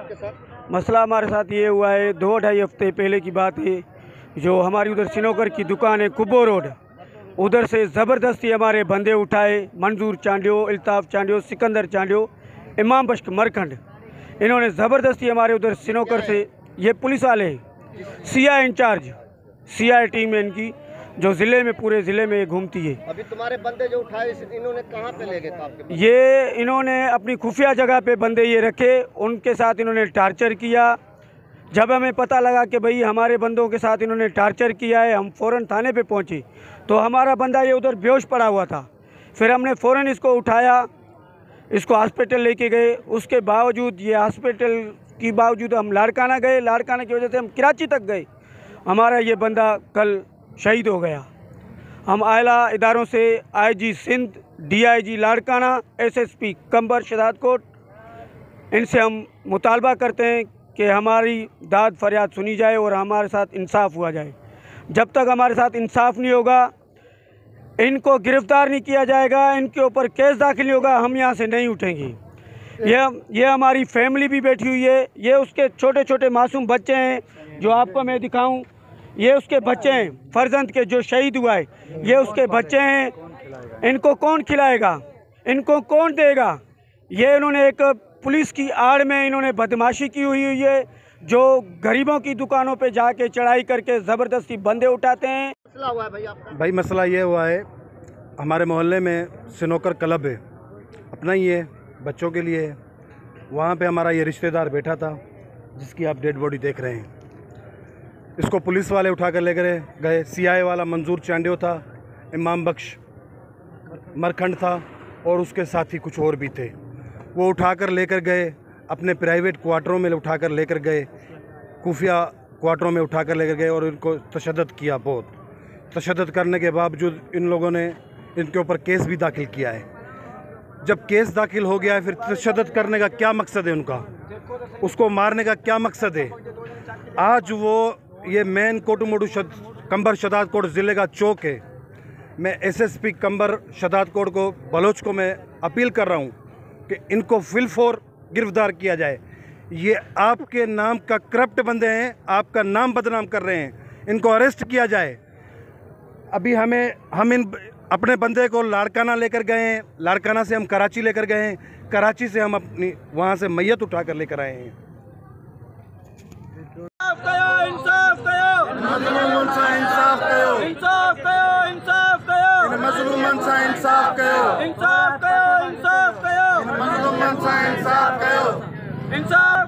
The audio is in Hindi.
आपके साथ? मसला हमारे साथ ये हुआ है, 2-2.5 हफ्ते पहले की बात है। जो हमारी उधर सिनोकर की दुकान है कुब्बो रोड, उधर से ज़बरदस्ती हमारे बंदे उठाए, मंजूर चांडियो, अल्ताफ़ चांडियो, सिकंदर चांडियो, इमाम बख्श मरखंड, इन्होंने ज़बरदस्ती हमारे उधर सिनोकर से, ये पुलिस वाले सीआई इंचार्ज, सीआई टीम है इनकी, जो ज़िले में पूरे ज़िले में घूमती है। अभी तुम्हारे बंदे जो उठाए इन्होंने कहाँ पे ले गए थे आपके? ये इन्होंने अपनी खुफिया जगह पे बंदे ये रखे, उनके साथ इन्होंने टार्चर किया। जब हमें पता लगा कि भाई हमारे बंदों के साथ इन्होंने टार्चर किया है, हम फ़ौरन थाने पे पहुंचे तो हमारा बंदा ये उधर बेहोश पड़ा हुआ था। फिर हमने फ़ौरन इसको उठाया, इसको हॉस्पिटल लेके गए। उसके बावजूद ये हॉस्पिटल की बावजूद हम लाड़काना गए, लाड़काना की वजह से हम कराची तक गए। हमारा ये बंदा कल शहीद हो गया। हम आला इदारों से IG Sindh, DIG Larkana, SSP Qambar Shahdadkot, इनसे हम मुतालबा करते हैं कि हमारी दाद फरियाद सुनी जाए और हमारे साथ इंसाफ हुआ जाए। जब तक हमारे साथ इंसाफ नहीं होगा, इनको गिरफ़्तार नहीं किया जाएगा, इनके ऊपर केस दाखिल नहीं होगा, हम यहाँ से नहीं उठेंगे। ये हमारी फैमिली भी बैठी हुई है। ये उसके छोटे छोटे मासूम बच्चे हैं जो आपको मैं दिखाऊं, ये उसके बच्चे हैं फर्जंद के जो शहीद हुआ है, ये उसके बच्चे हैं। इनको कौन खिलाएगा, इनको कौन देगा? ये इन्होंने एक पुलिस की आड़ में इन्होंने बदमाशी की हुई है, जो गरीबों की दुकानों पे जाके चढ़ाई करके ज़बरदस्ती बंदे उठाते हैं। मसला हुआ है भाई आपका? भाई मसला ये हुआ है, हमारे मोहल्ले में सिनोकर क्लब है, अपना ही है, बच्चों के लिए है। वहाँ पे हमारा ये रिश्तेदार बैठा था जिसकी आप डेड बॉडी देख रहे हैं। इसको पुलिस वाले उठा कर ले गए। सीआई वाला मंजूर चांडियो था, इमाम बख्श मरखंड था और उसके साथी कुछ और भी थे। वो उठाकर लेकर गए अपने प्राइवेट क्वार्टरों में, उठाकर लेकर गए खुफिया क्वार्टरों में उठाकर लेकर गए और इनको तशद्दुद किया। बहुत तशद्दुद करने के बावजूद इन लोगों ने इनके ऊपर केस भी दाखिल किया है। जब केस दाखिल हो गया है, फिर तशद्दुद करने का क्या मकसद है उनका? उसको मारने का क्या मकसद है? आज वो ये मेन कोटमोडू कंबर शहजादकोट ज़िले का चौक है। मैं एसएसपी कंबर शहजादकोट को, बलोच को मैं अपील कर रहा हूँ कि इनको फिलफोर गिरफ्तार किया जाए। ये आपके नाम का करप्ट बंदे हैं, आपका नाम बदनाम कर रहे हैं, इनको अरेस्ट किया जाए। अभी हम अपने बंदे को लाड़काना लेकर गए हैं, लाड़काना से हम कराची लेकर गए हैं, कराची से हम अपनी वहाँ से मैयत उठा कर लेकर आए हैं। इंसाफ कयो, इंसाफ कयो, मजलूमन सा इंसाफ कयो, इंसाफ कयो, इंसाफ कयो, मजलूमन सा इंसाफ कयो, इंसाफ कयो, इंसाफ कयो, मजलूमन सा इंसाफ कयो। इंसाफ